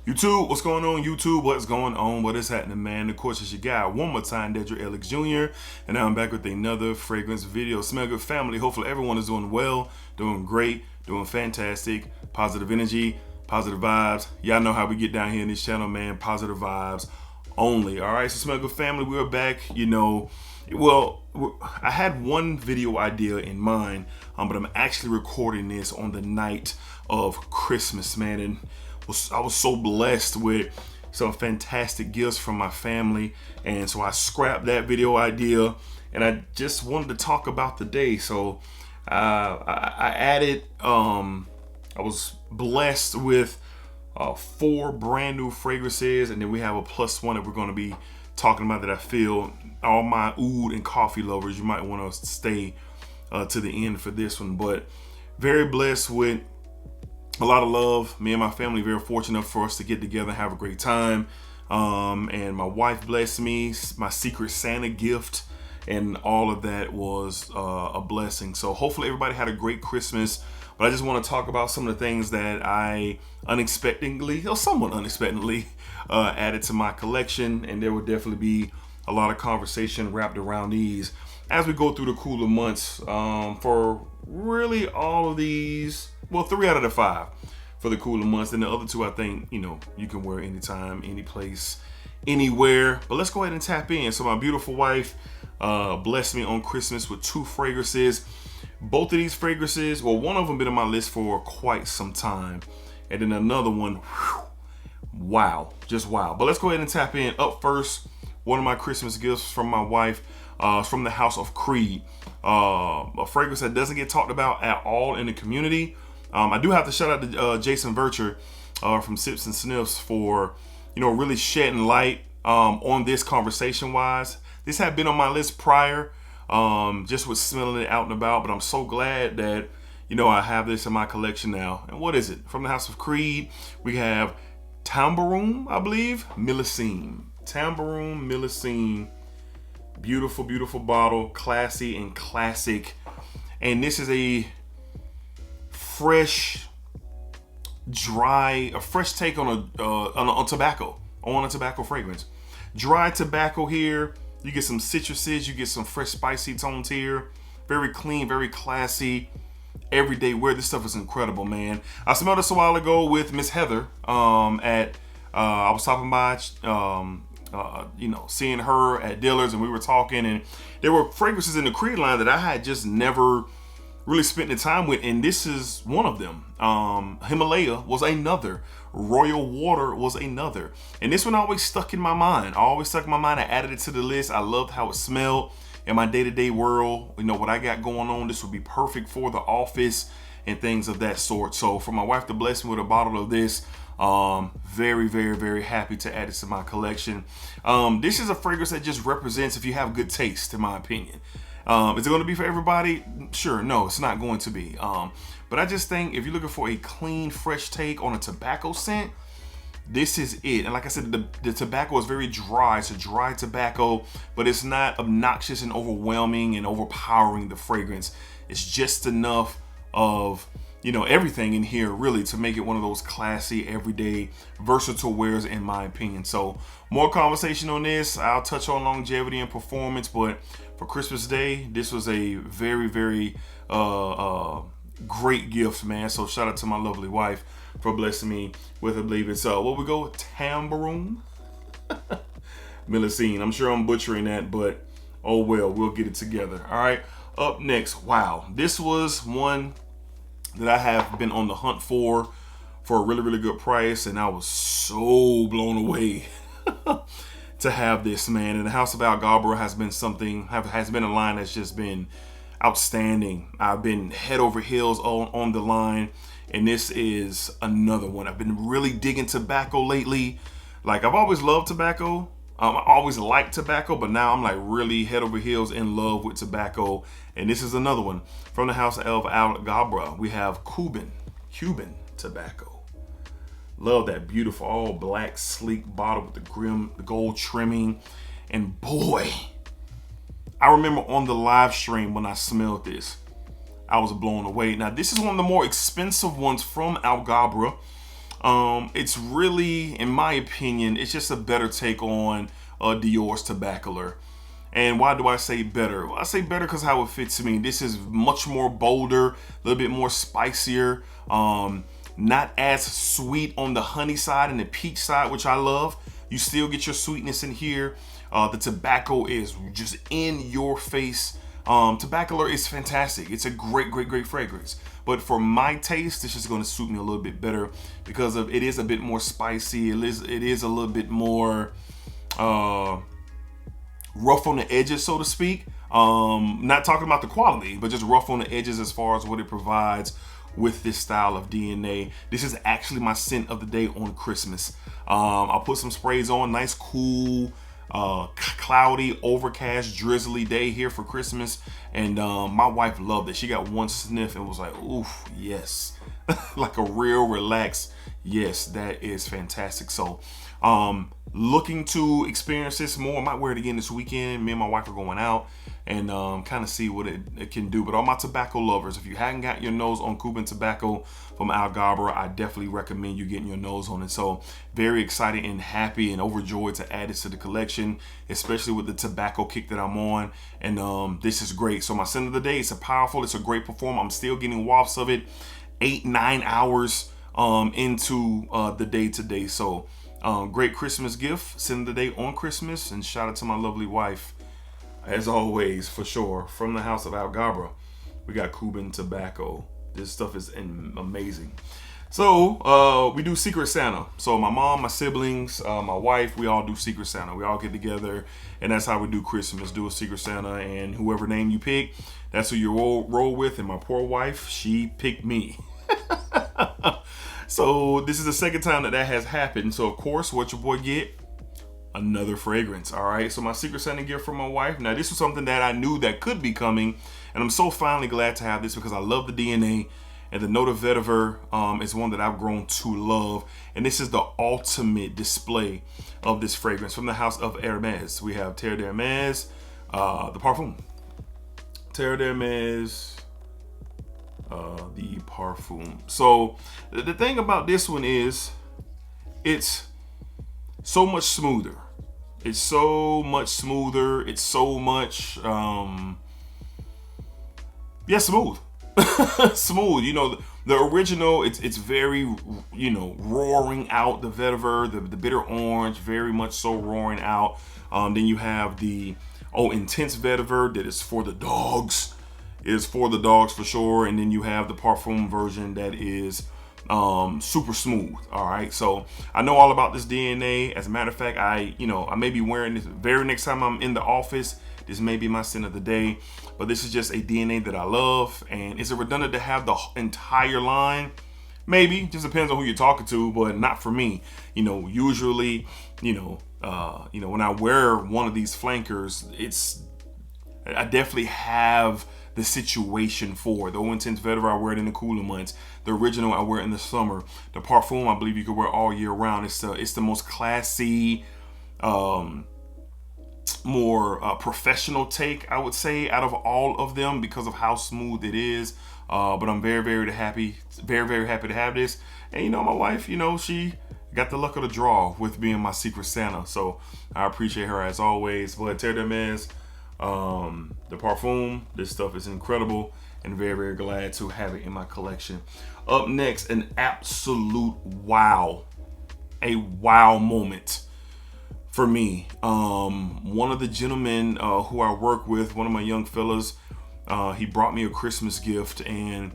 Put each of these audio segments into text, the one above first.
YouTube, what's going on? YouTube, what's going on? What is happening, man? Of course, it's your guy, one more time, DEDRICKHICKSJR, and now I'm back with another fragrance video. Smell good, family. Hopefully everyone is doing well, doing great, doing fantastic, positive energy, positive vibes. Y'all know how we get down here in this channel, man. Positive vibes only. All right, so smell good, family. We're back. Well, I had one video idea in mind, but I'm actually recording this on the night of Christmas, man, and I was so blessed with some fantastic gifts from my family, and so I scrapped that video idea and I just wanted to talk about the day. So I added, I was blessed with 4 brand new fragrances, and then we have a plus one that we're going to be talking about that I feel all my oud and coffee lovers, you might want to stay to the end for this one. But very blessed with a lot of love. Me and my family very fortunate for us to get together and have a great time. And my wife blessed me, my Secret Santa gift, and all of that was a blessing. So hopefully everybody had a great Christmas. But I just want to talk about some of the things that I unexpectedly, or somewhat unexpectedly, added to my collection. And there will definitely be a lot of conversation wrapped around these as we go through the cooler months for really all of these. Well, 3 out of the 5 for the cooler months. And the other 2, I think, you can wear anytime, any place, anywhere. But let's go ahead and tap in. So my beautiful wife blessed me on Christmas with 2 fragrances. Both of these fragrances, well, one of them been on my list for quite some time. And then another one, whew, wow, just wow. But let's go ahead and tap in. Up first, one of my Christmas gifts from my wife, from the House of Creed. A fragrance that doesn't get talked about at all in the community. I do have to shout out to Jason Vercher from Sips and Sniffs for, really shedding light on this conversation-wise. This had been on my list prior, just with smelling it out and about, but I'm so glad that, I have this in my collection now. And what is it? From the House of Creed, we have Tabarome, I believe, Millesine. Tabarome Millesine. Beautiful, beautiful bottle, classy and classic. And this is a fresh, a fresh take on a tobacco fragrance. Dry tobacco here. You get some citruses, you get some fresh spicy tones here. Very clean, very classy. Everyday wear. This stuff is incredible, man. I smelled this a while ago with Miss Heather I was stopping by, seeing her at Dillard's, and we were talking, and there were fragrances in the Creed line that I had just never really spent the time with, and this is one of them. Himalaya was another. Royal Water was another. And this one always stuck in my mind. I added it to the list. I loved how it smelled in my day-to-day world. What I got going on, this would be perfect for the office and things of that sort. So for my wife to bless me with a bottle of this, very, very, very happy to add it to my collection. This is a fragrance that just represents if you have good taste, in my opinion. Is it going to be for everybody? Sure, no, it's not going to be. But I just think if you're looking for a clean, fresh take on a tobacco scent, this is it. And like I said, the tobacco is very dry. It's a dry tobacco, but it's not obnoxious and overwhelming and overpowering the fragrance. It's just enough of, everything in here really to make it one of those classy, everyday, versatile wears, in my opinion. So more conversation on this. I'll touch on longevity and performance, but for Christmas Day, this was a very, very great gift, man. So shout out to my lovely wife for blessing me with a believe it. So what we go with? Tabarome Millesine. I'm sure I'm butchering that, but oh well, we'll get it together. All right. Up next, wow, this was one that I have been on the hunt for a really, really good price, and I was so blown away to have this, man. And the House of Alghabra has been a line that's just been outstanding. I've been head over heels on the line, and this is another one. I've been really digging tobacco lately. Like, I've always loved tobacco. I always liked tobacco, but now I'm like really head over heels in love with tobacco. And this is another one from the House of Alghabra. We have Cuban tobacco. Love that beautiful all black sleek bottle with the gold trimming. And boy, I remember on the live stream when I smelled this, I was blown away. Now, this is one of the more expensive ones from Alghabra. It's really, in my opinion, it's just a better take on Dior's Tabacler. And why do I say better? Well, I say better because how it fits me. This is much more bolder, a little bit more spicier, not as sweet on the honey side and the peach side, which I love. You still get your sweetness in here. The tobacco is just in your face. Tabacler is fantastic. It's a great, great, great fragrance. But for my taste, it's just going to suit me a little bit better because of it is a bit more spicy. It is a little bit more rough on the edges, so to speak. Not talking about the quality, but just rough on the edges as far as what it provides with this style of DNA. This is actually my scent of the day on Christmas. I'll put some sprays on, nice, cool, cloudy, overcast, drizzly day here for Christmas. And my wife loved it. She got one sniff and was like, oof, yes. Like a real relaxed, yes, that is fantastic. So looking to experience this more. I might wear it again this weekend. Me and my wife are going out and kind of see what it can do. But all my tobacco lovers, if you hadn't got your nose on Cuban tobacco from Alghabra, I definitely recommend you getting your nose on it. So very excited and happy and overjoyed to add this to the collection, especially with the tobacco kick that I'm on. And this is great. So my scent of the day, it's a great performer. I'm still getting wafts of it 8-9 hours into the day today. So great Christmas gift, scent of the day on Christmas. And shout out to my lovely wife, as always, for sure, from the house of Alghabra. We got Cuban tobacco. This stuff is amazing. So we do Secret Santa. So my mom, my siblings, my wife, we all do Secret Santa. We all get together, and that's how we do Christmas. Do a Secret Santa, and whoever name you pick, that's who you roll with. And my poor wife, she picked me. So this is the second time that has happened. So of course, what your boy get? Another fragrance. All right. So my Secret Santa gift from my wife. Now this was something that I knew that could be coming, and I'm so finally glad to have this because I love the DNA, and the Note of Vetiver is one that I've grown to love. And this is the ultimate display of this fragrance from the house of Hermes. We have Terre d'Hermes, the Parfum. Terre d'Hermes, the Parfum. So the thing about this one is it's so much smoother. It's so much smoother. It's so much, smooth. Smooth. You know, the original, it's very, roaring out. The vetiver, the bitter orange, very much so roaring out. Then you have the intense vetiver that is for the dogs. It is for the dogs for sure. And then you have the Parfum version that is super smooth. All right, so I know all about this DNA. As a matter of fact, I may be wearing this very next time I'm in the office. This may be my scent of the day, but this is just a DNA that I love. And is it redundant to have the entire line? Maybe, just depends on who you're talking to, but not for me. Usually, when I wear one of these flankers, I definitely have the situation for the intense vetiver. I wear it in the cooler months. The original I wear it in the summer. The Parfum I believe you can wear all year round. It's the most classy, more professional take, I would say, out of all of them because of how smooth it is. But I'm very, very happy to have this. And my wife, she got the luck of the draw with being my Secret Santa. So I appreciate her as always. But Terre d'Hermes, the Parfum, this stuff is incredible, and very, very glad to have it in my collection. Up next, an absolute wow, a wow moment for me. One of the gentlemen who I work with, one of my young fellas, he brought me a Christmas gift, and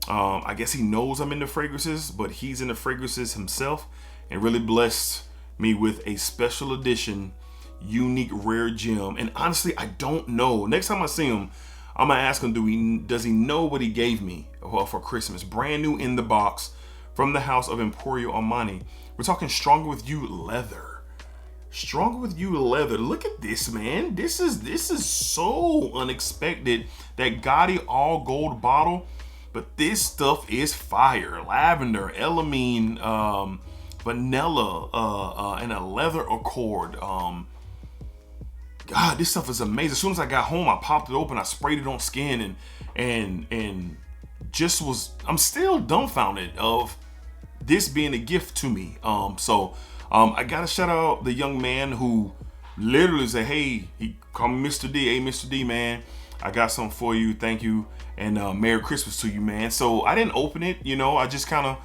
I guess he knows I'm into fragrances, but he's into fragrances himself, and really blessed me with a special edition unique rare gem. And honestly, I don't know. Next time I see him, I'm gonna ask him, does he know what he gave me for Christmas? Brand new in the box from the house of Emporio Armani. We're talking Stronger With You leather. Stronger With You leather. Look at this, man. This is so unexpected. That gaudy all gold bottle, but this stuff is fire. Lavender, elamine, vanilla, and a leather accord. God, this stuff is amazing. As soon as I got home, I popped it open, I sprayed it on skin, and I'm still dumbfounded of this being a gift to me. I gotta shout out the young man who literally said, hey, he called me Mr. D. Hey, Mr. D, man, I got something for you. Thank you. And Merry Christmas to you, man. So I didn't open it, I just kind of,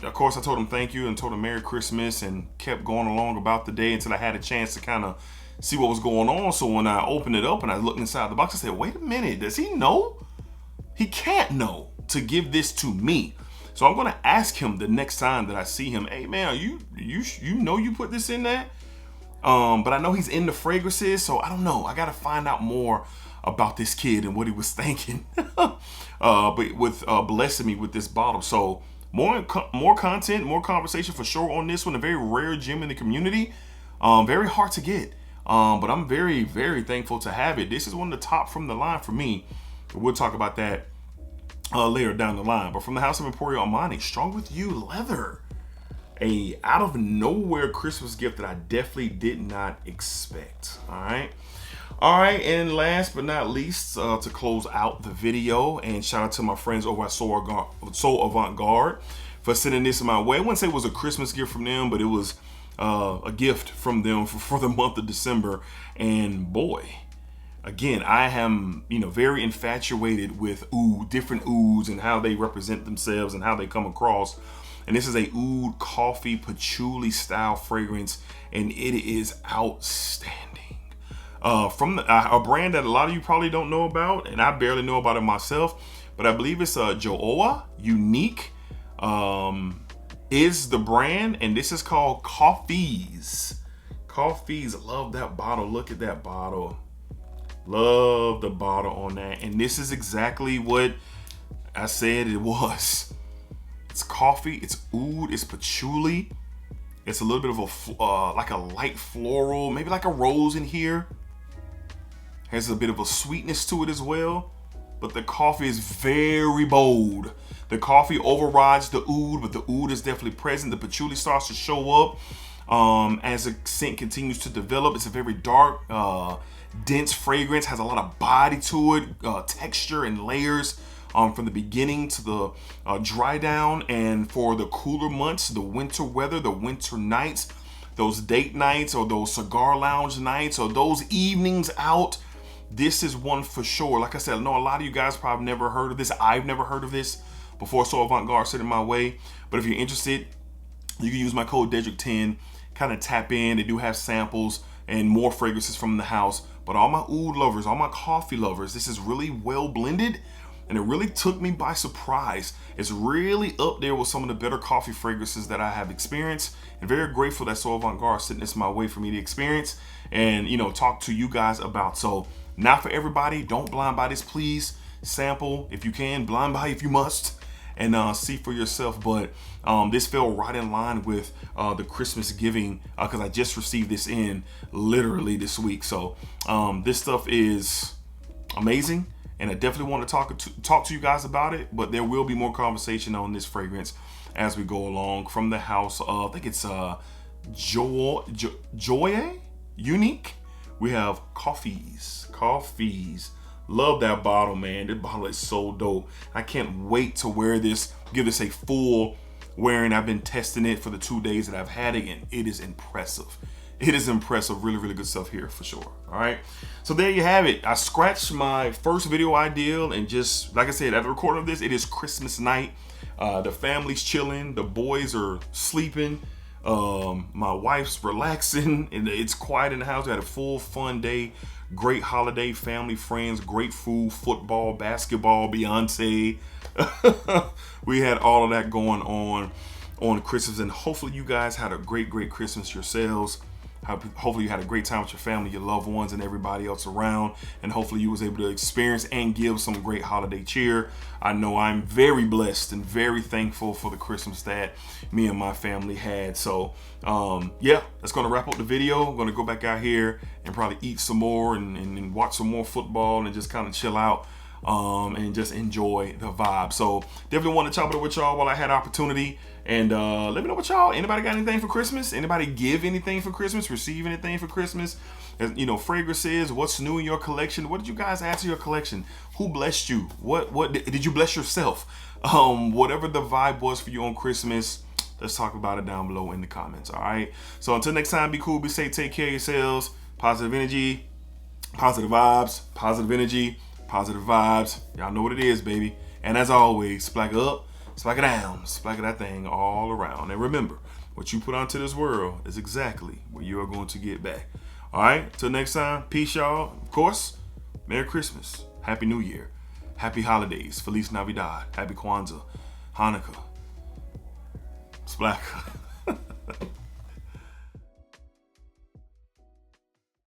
of course I told him thank you and told him Merry Christmas and kept going along about the day until I had a chance to kind of see what was going on. So when I opened it up and I looked inside the box, I said, wait a minute, does he know? He can't know to give this to me. So I'm gonna ask him the next time that I see him, hey man, you put this in there? But I know he's into fragrances, so I don't know. I gotta find out more about this kid and what he was thinking. But with blessing me with this bottle. So more content, more conversation for sure on this one. A very rare gem in the community. Very hard to get. But I'm very, very thankful to have it. This is one of the top from the line for me. We'll talk about that later down the line. But from the house of Emporio Armani, Strong With You leather. A out of nowhere Christmas gift that I definitely did not expect. All right, and last but not least, to close out the video, and shout out to my friends over at Soul Avant-Garde for sending this my way. I wouldn't say it was a Christmas gift from them, but it was a gift from them for the month of December. And boy, again, I am, very infatuated with different ouds and how they represent themselves and how they come across. And this is a oud coffee patchouli style fragrance, and it is outstanding. From a brand that a lot of you probably don't know about, and I barely know about it myself, but I believe it's Joau Unique is the brand, and this is called Coffeeze. Coffeeze, love that bottle. Look at that bottle. Love the bottle on that. And this is exactly what I said it was. It's coffee, it's oud, it's patchouli. It's a little bit of a like a light floral, maybe like a rose in here. Has a bit of a sweetness to it as well. But the coffee is very bold. The coffee overrides the oud, but the oud is definitely present. The patchouli starts to show up as the scent continues to develop. It's a very dark, dense fragrance, has a lot of body to it, texture and layers from the beginning to the dry down. And for the cooler months, the winter weather, the winter nights, those date nights or those cigar lounge nights or those evenings out, this is one for sure. Like I said, I know a lot of you guys probably never heard of this. I've never heard of this before Soul Avant-Garde sent it my way. But if you're interested, you can use my code DEDRICK10, kind of tap in. They do have samples and more fragrances from the house. But all my oud lovers, all my coffee lovers, this is really well blended. And it really took me by surprise. It's really up there with some of the better coffee fragrances that I have experienced. And very grateful that Soul Avant-Garde sent this my way for me to experience and, talk to you guys about. So not for everybody. Don't blind buy this, please. Sample if you can, blind buy if you must, and see for yourself. But this fell right in line with the Christmas giving because I just received this in literally this week. So this stuff is amazing. And I definitely want to talk to you guys about it, but there will be more conversation on this fragrance as we go along. From the house of, I think it's Joau Unique. We have Coffeeze. Love that bottle, man. This bottle is so dope. I can't wait to wear this, give this a full wearing. I've been testing it for the 2 days that I've had it, and it is impressive. It is impressive. Really, really good stuff here for sure. All right. So there you have it. I scratched my first video idea, and just like I said, at the recording of this, it is Christmas night. The family's chilling. The boys are sleeping. My wife's relaxing, and it's quiet in the house. We had a full fun day. Great holiday, family, friends, great food, football, basketball, Beyonce. We had all of that going on Christmas, and hopefully you guys had a great Christmas yourselves. Hopefully you had a great time with your family, your loved ones, and everybody else around. And hopefully you was able to experience and give some great holiday cheer. I know I'm very blessed and very thankful for the Christmas that me and my family had. So yeah, that's going to wrap up the video. I'm going to go back out here and probably eat some more and watch some more football and just kind of chill out. and just enjoy the vibe. So definitely want to chop it up with y'all while I had opportunity. And let me know what y'all, anybody got anything for Christmas? Anybody give anything for Christmas? Receive anything for Christmas? As, you know, Fragrance says, what's new in your collection? What did you guys add to your collection? Who blessed you? What did you bless yourself? Whatever the vibe was for you on Christmas, let's talk about it down below in the comments. All right. So until next time, be cool, be safe, take care of yourselves. Positive energy, positive vibes, positive energy, positive vibes. Y'all know what it is, baby. And as always, splack up, splack it down, splack that thing all around. And remember, what you put onto this world is exactly what you are going to get back. All right. Till next time, peace, y'all. Of course, Merry Christmas, Happy New Year, Happy Holidays, Feliz Navidad, Happy Kwanzaa, Hanukkah, Splack.